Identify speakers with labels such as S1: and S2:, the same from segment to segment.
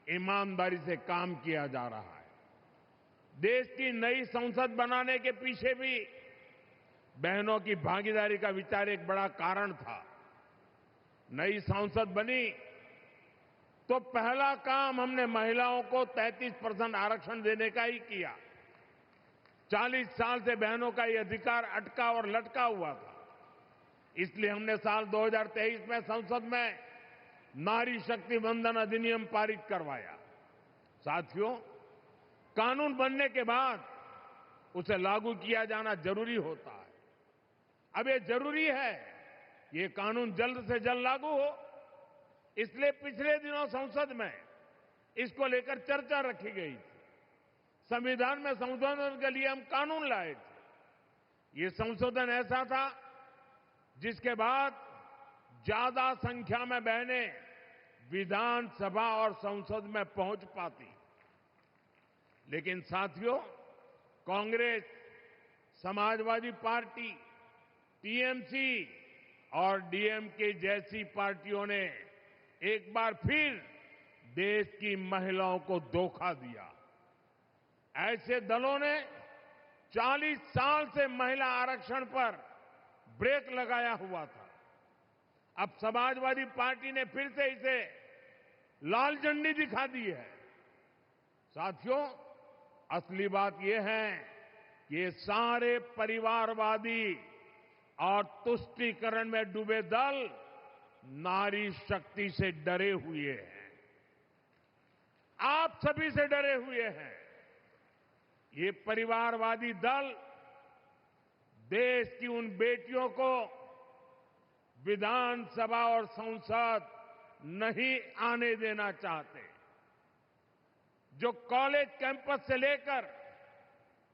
S1: ईमानदारी से काम किया जा रहा है। देश की नई संसद बनाने के पीछे भी बहनों की भागीदारी का विचार एक बड़ा कारण था। नई संसद बनी तो पहला काम हमने महिलाओं को 33% आरक्षण देने का ही किया। 40 साल से बहनों का ये अधिकार अटका और लटका हुआ था। इसलिए हमने साल 2023 में संसद में नारी शक्ति वंदन अधिनियम पारित करवाया। साथियों, कानून बनने के बाद उसे लागू किया जाना जरूरी होता है। अब ये जरूरी है ये कानून जल्द से जल्द लागू हो। इसलिए पिछले दिनों संसद में इसको लेकर चर्चा रखी गई थी। संविधान में संशोधन के लिए हम कानून लाए थे। ये संशोधन ऐसा था जिसके बाद ज्यादा संख्या में बहनें विधानसभा और संसद में पहुंच पाती। लेकिन साथियों, कांग्रेस, समाजवादी पार्टी, टीएमसी और डीएमके जैसी पार्टियों ने एक बार फिर देश की महिलाओं को धोखा दिया। ऐसे दलों ने 40 साल से महिला आरक्षण पर ब्रेक लगाया हुआ था। अब समाजवादी पार्टी ने फिर से इसे लाल झंडी दिखा दी है। साथियों, असली बात यह है कि ये सारे परिवारवादी और तुष्टीकरण में डूबे दल नारी शक्ति से डरे हुए हैं। आप सभी से डरे हुए हैं। ये परिवारवादी दल देश की उन बेटियों को विधानसभा और संसद नहीं आने देना चाहते, जो कॉलेज कैंपस से लेकर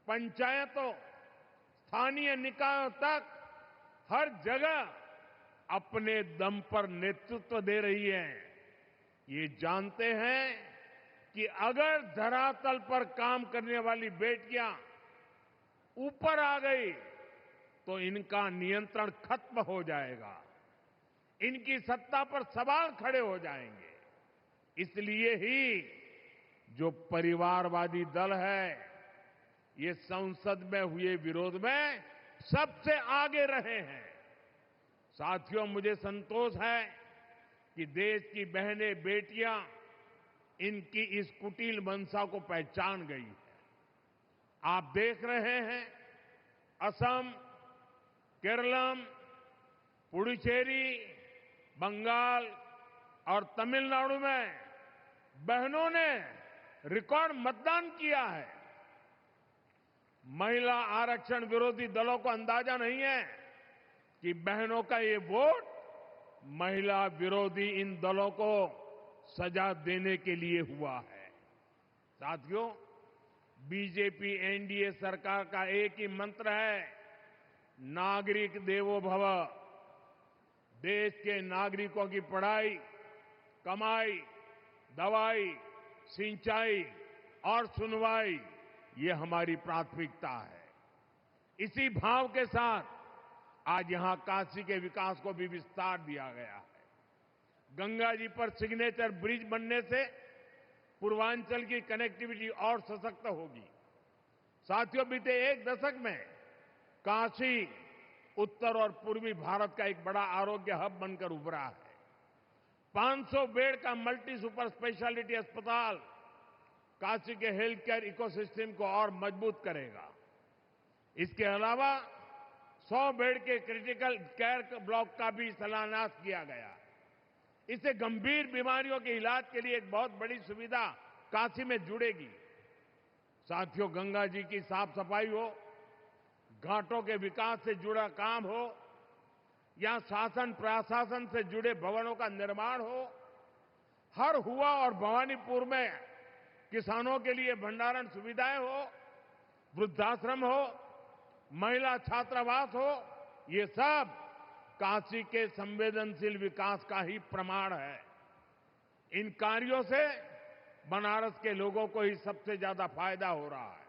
S1: पंचायतों, स्थानीय निकायों तक हर जगह अपने दम पर नेतृत्व दे रही है। ये जानते हैं कि अगर धरातल पर काम करने वाली बेटियां ऊपर आ गई तो इनका नियंत्रण खत्म हो जाएगा, इनकी सत्ता पर सवाल खड़े हो जाएंगे। इसलिए ही जो परिवारवादी दल है ये संसद में हुए विरोध में सबसे आगे रहे हैं। साथियों, मुझे संतोष है कि देश की बहनें, बेटियां इनकी इस कुटिल मंशा को पहचान गई है। आप देख रहे हैं असम, केरलम, पुडुचेरी, बंगाल और तमिलनाडु में बहनों ने रिकॉर्ड मतदान किया है। महिला आरक्षण विरोधी दलों को अंदाजा नहीं है कि बहनों का ये वोट महिला विरोधी इन दलों को सजा देने के लिए हुआ है। साथियों, बीजेपी एनडीए सरकार का एक ही मंत्र है, नागरिक देवो भव। देश के नागरिकों की पढ़ाई, कमाई, दवाई, सिंचाई और सुनवाई ये हमारी प्राथमिकता है। इसी भाव के साथ आज यहां काशी के विकास को भी विस्तार दिया गया है। गंगा जी पर सिग्नेचर ब्रिज बनने से पूर्वांचल की कनेक्टिविटी और सशक्त होगी। साथियों, बीते एक दशक में काशी उत्तर और पूर्वी भारत का एक बड़ा आरोग्य हब बनकर उभरा है। 500 बेड का मल्टी सुपर स्पेशलिटी अस्पताल काशी के हेल्थ केयर इकोसिस्टम को और मजबूत करेगा। इसके अलावा 100 बेड के क्रिटिकल केयर ब्लॉक का भी शिलान्यास किया गया। इससे गंभीर बीमारियों के इलाज के लिए एक बहुत बड़ी सुविधा काशी में जुड़ेगी। साथियों, गंगा जी की साफ सफाई हो, घाटों के विकास से जुड़ा काम हो या शासन प्रशासन से जुड़े भवनों का निर्माण हो, हर हुआ और भवानीपुर में किसानों के लिए भंडारण सुविधाएं हो, वृद्धाश्रम हो, महिला छात्रावास हो, ये सब काशी के संवेदनशील विकास का ही प्रमाण है। इन कार्यों से बनारस के लोगों को ही सबसे ज्यादा फायदा हो रहा है।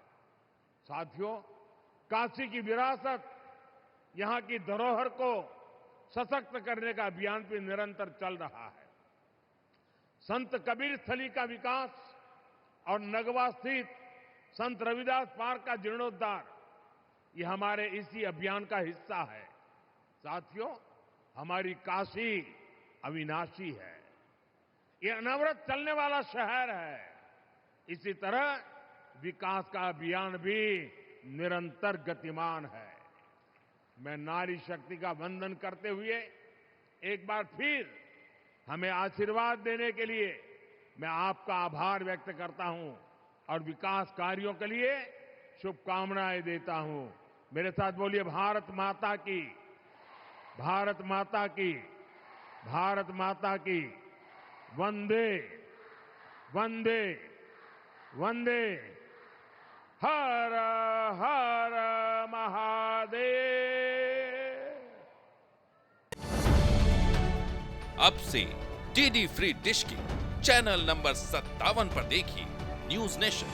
S1: साथियों, काशी की विरासत, यहां की धरोहर को सशक्त करने का अभियान भी निरंतर चल रहा है। संत कबीर स्थली का विकास और नगवा स्थित संत रविदास पार्क का जीर्णोद्धार ये हमारे इसी अभियान का हिस्सा है। साथियों, हमारी काशी अविनाशी है, ये अनवरत चलने वाला शहर है। इसी तरह विकास का अभियान भी निरंतर गतिमान है। मैं नारी शक्ति का वंदन करते हुए एक बार फिर हमें आशीर्वाद देने के लिए मैं आपका आभार व्यक्त करता हूं और विकास कार्यों के लिए शुभकामनाएं देता हूं। मेरे साथ बोलिए, भारत माता की, भारत माता की, भारत माता की। वंदे वंदे वंदे। हर हर महादेव।
S2: अब से डीडी फ्री डिश की चैनल नंबर 57 पर देखिए न्यूज नेशन।